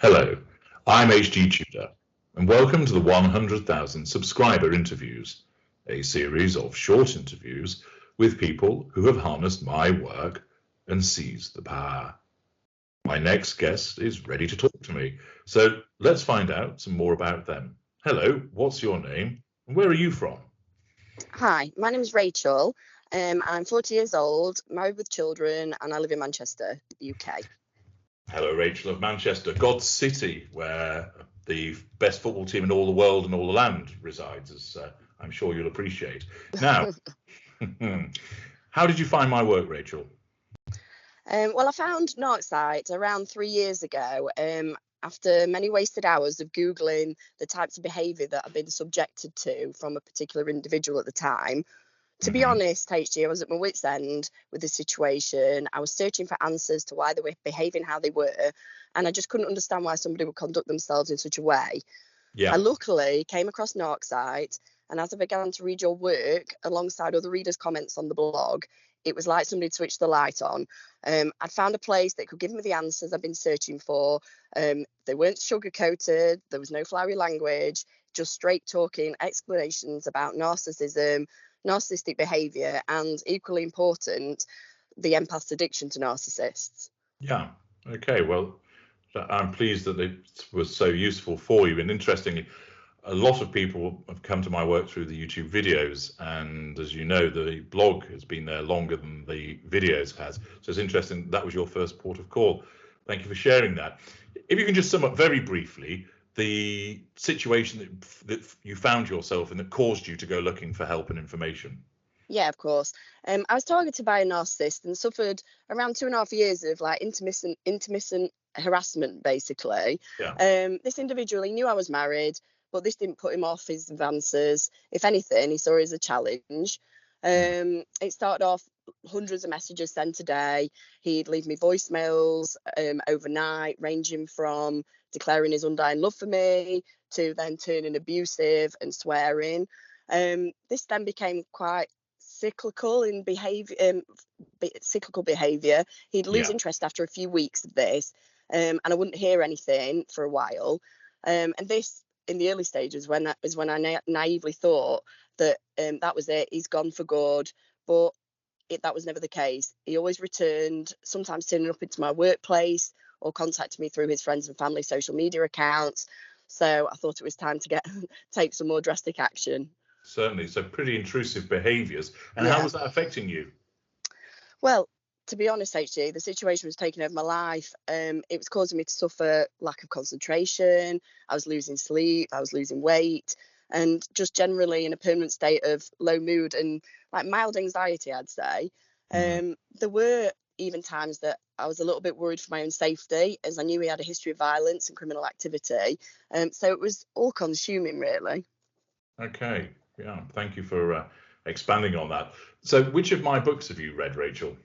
Hello, I'm HG Tudor, and welcome to the 100,000 Subscriber Interviews, a series of short interviews with people who have harnessed my work and seized the power. My next guest is ready to talk to me, so let's find out some more about them. Hello, what's your name, and where are you from? Hi, my name is Rachel. I'm 40 years old, married with children, and I live in Manchester, UK. Hello, Rachel of Manchester, God's city, where the best football team in all the world and all the land resides, as I'm sure you'll appreciate. Now, how did you find my work, Rachel? Well, I found Narcissist around 3 years ago after many wasted hours of Googling the types of behaviour that I've been subjected to from a particular individual at the time. To be honest, HG, I was at my wit's end with the situation. I was searching for answers to why they were behaving how they were, and I just couldn't understand why somebody would conduct themselves in such a way. Yeah. I luckily came across Narcissist, and as I began to read your work alongside other readers' comments on the blog, it was like somebody switched the light on. I'd found a place that could give me the answers I've been searching for. They weren't sugar-coated, there was no flowery language, just straight talking explanations about narcissism, narcissistic behaviour, and equally important, the empath's addiction to narcissists. Yeah. Okay. Well, I'm pleased that it was so useful for you. And interestingly, a lot of people have come to my work through the YouTube videos. And as you know, the blog has been there longer than the videos has. So it's interesting that was your first port of call. Thank you for sharing that. If you can just sum up very briefly the situation that you found yourself in that caused you to go looking for help and information. Yeah, of course. I was targeted by a narcissist and suffered around 2.5 years of like intermittent harassment, basically. Yeah. This individual, he knew I was married, but this didn't put him off his advances. If anything, he saw it as a challenge. It started off hundreds of messages sent a day. He'd leave me voicemails overnight, ranging from declaring his undying love for me to then turning abusive and swearing. This then became quite cyclical in cyclical behavior. He'd lose interest after a few weeks of this, and I wouldn't hear anything for a while. And this, in the early stages, when I naively thought that that was it, he's gone for good, but that was never the case. He always returned, sometimes turning up into my workplace or contacting me through his friends and family social media accounts. So I thought it was time to take some more drastic action. Certainly. So pretty intrusive behaviours. And how was that affecting you? Well, to be honest, HG, the situation was taking over my life. It was causing me to suffer lack of concentration. I was losing sleep. I was losing weight, and just generally in a permanent state of low mood and like mild anxiety, I'd say. There were even times that I was a little bit worried for my own safety, as I knew he had a history of violence and criminal activity. So it was all consuming, really. Okay. Yeah. Thank you for expanding on that. So which of my books have you read, Rachel?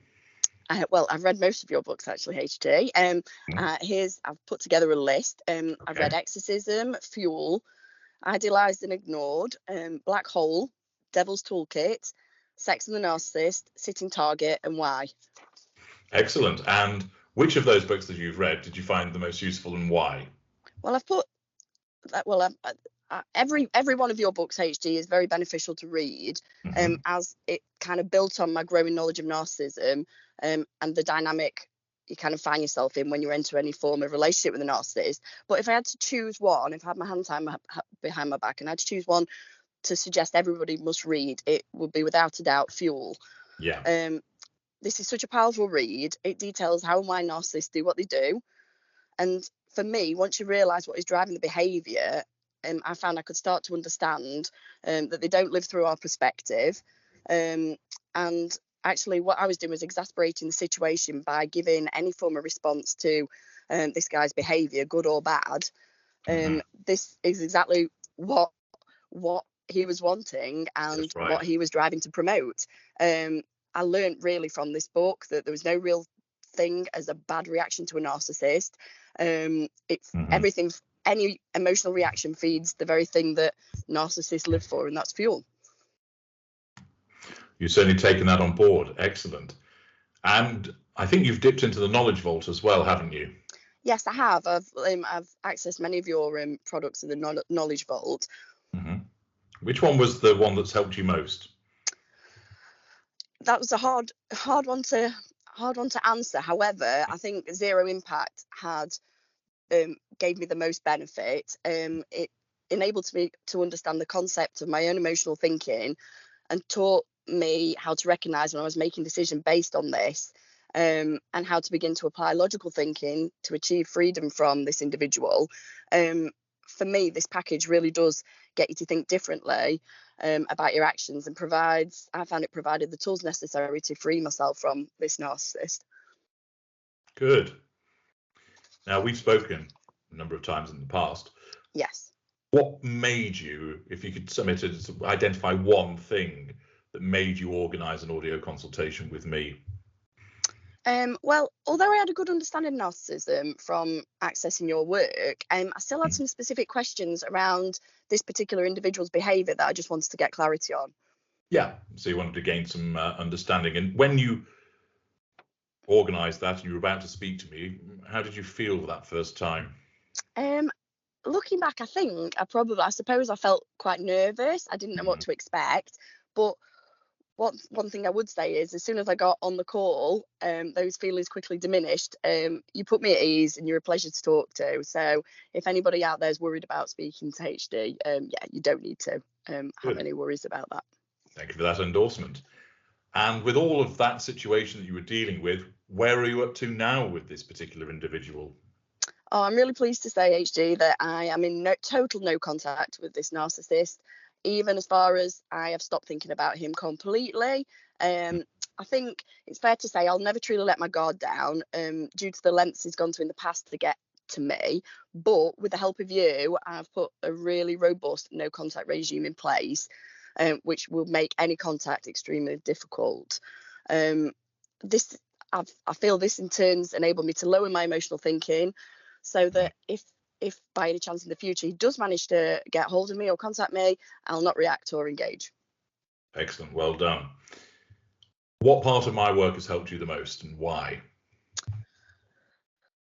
Well, I've read most of your books, actually, HG. I've put together a list. I've read Exorcism, Fuel, Idealized and Ignored, Black Hole, Devil's Toolkit, Sex and the Narcissist, Sitting Target, and Why. Excellent. And which of those books that you've read did you find the most useful and why? Well, every one of your books, HG, is very beneficial to read, as it kind of built on my growing knowledge of narcissism and the dynamic you kind of find yourself in when you enter any form of relationship with a narcissist. But if I had to choose one, if I had my hand behind my back and I had to choose one to suggest everybody must read, it would be without a doubt Fuel. Yeah. This is such a powerful read. It details how and why narcissists do what they do. And for me, once you realise what is driving the behaviour, I found I could start to understand that they don't live through our perspective. And actually, what I was doing was exasperating the situation by giving any form of response to this guy's behaviour, good or bad. This is exactly what he was wanting and what he was driving to promote. I learned really from this book that there was no real thing as a bad reaction to a narcissist. It's everything. Any emotional reaction feeds the very thing that narcissists live for, and that's fuel. You've certainly taken that on board. Excellent. And I think you've dipped into the knowledge vault as well, haven't you? Yes, I have. I've accessed many of your products in the knowledge vault. Hmm. Which one was the one that's helped you most? That was a hard one to answer. However, I think Zero Impact had gave me the most benefit. It enabled me to understand the concept of my own emotional thinking and taught me how to recognize when I was making decisions based on this, and how to begin to apply logical thinking to achieve freedom from this individual. For me, this package really does get you to think differently about your actions, and I found it provided the tools necessary to free myself from this narcissist. Good. Now, we've spoken a number of times in the past. Yes. What made you, if you could sum it, to identify one thing that made you organise an audio consultation with me? Well, although I had a good understanding of narcissism from accessing your work, I still had some specific questions around this particular individual's behaviour that I just wanted to get clarity on. Yeah, so you wanted to gain some understanding. And when you organised that and you were about to speak to me, how did you feel that first time? Looking back, I suppose I felt quite nervous. I didn't know what to expect. But one thing I would say is, as soon as I got on the call, those feelings quickly diminished. You put me at ease, and you're a pleasure to talk to. So if anybody out there is worried about speaking to HD, yeah, you don't need to have any worries about that. Thank you for that endorsement. And with all of that situation that you were dealing with, where are you up to now with this particular individual? Oh, I'm really pleased to say, HD, that I am in total no contact with this narcissist, even as far as I have stopped thinking about him completely. I think it's fair to say I'll never truly let my guard down, due to the lengths he's gone to in the past to get to me. But with the help of you, I've put a really robust no contact regime in place, which will make any contact extremely difficult. This I feel this in turns enabled me to lower my emotional thinking, so that if by any chance in the future he does manage to get hold of me or contact me, I'll not react or engage. Excellent, well done. What part of my work has helped you the most, and why?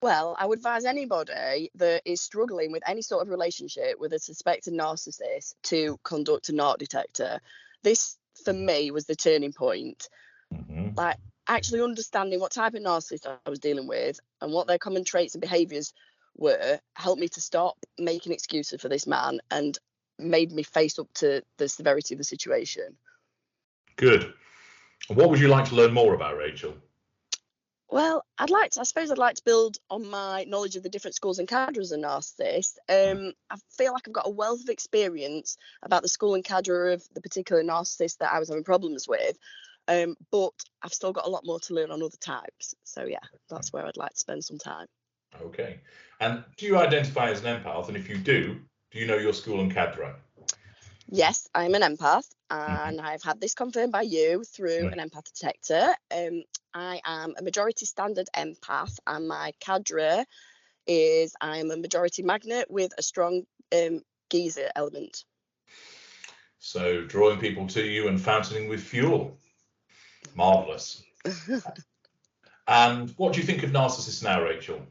Well, I would advise anybody that is struggling with any sort of relationship with a suspected narcissist to conduct a narc detector. This, for me, was the turning point. Like, actually understanding what type of narcissist I was dealing with and what their common traits and behaviours were helped me to stop making excuses for this man, and made me face up to the severity of the situation. Good. And what would you like to learn more about, Rachel? Well, I suppose I'd like to build on my knowledge of the different schools and cadres of narcissists. I feel like I've got a wealth of experience about the school and cadre of the particular narcissist that I was having problems with. But I've still got a lot more to learn on other types. So yeah, that's where I'd like to spend some time. Okay. And do you identify as an empath? And if you do you know your school and cadre? Yes, I'm an empath, and I've had this confirmed by you through an empath detector. I am a majority standard empath, and my cadre is I'm a majority magnet with a strong geyser element. So drawing people to you and fountaining with fuel. Marvellous. And what do you think of narcissists now, Rachel?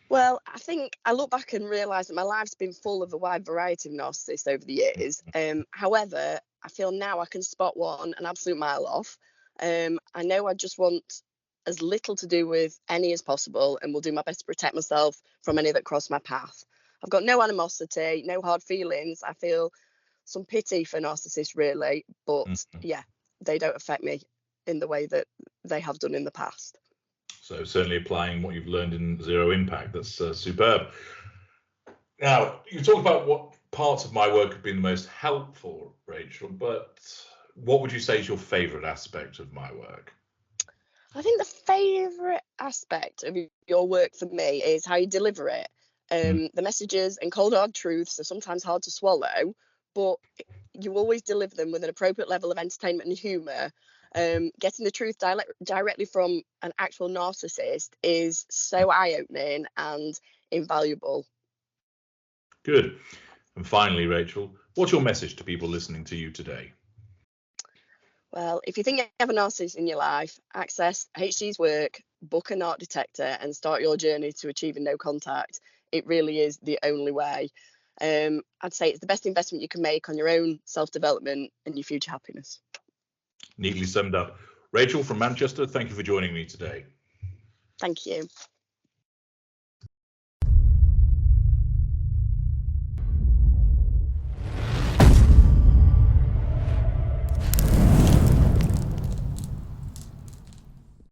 Well, I think I look back and realise that my life's been full of a wide variety of narcissists over the years. However, I feel now I can spot one an absolute mile off. I know I just want as little to do with any as possible, and will do my best to protect myself from any that cross my path. I've got no animosity, no hard feelings. I feel some pity for narcissists, really, but yeah, they don't affect me in the way that they have done in the past. So certainly applying what you've learned in Zero Impact. That's superb. Now, you talked about what parts of my work have been the most helpful, Rachel, but what would you say is your favourite aspect of my work? I think the favourite aspect of your work for me is how you deliver it. The messages and cold hard truths are sometimes hard to swallow, but you always deliver them with an appropriate level of entertainment and humour. Getting the truth directly from an actual narcissist is so eye-opening and invaluable. Good. And finally, Rachel, what's your message to people listening to you today? Well, if you think you have a narcissist in your life, access HG's work, book a narc detector, and start your journey to achieving no contact. It really is the only way. I'd say it's the best investment you can make on your own self-development and your future happiness. Neatly summed up. Rachel from Manchester, thank you for joining me today. Thank you.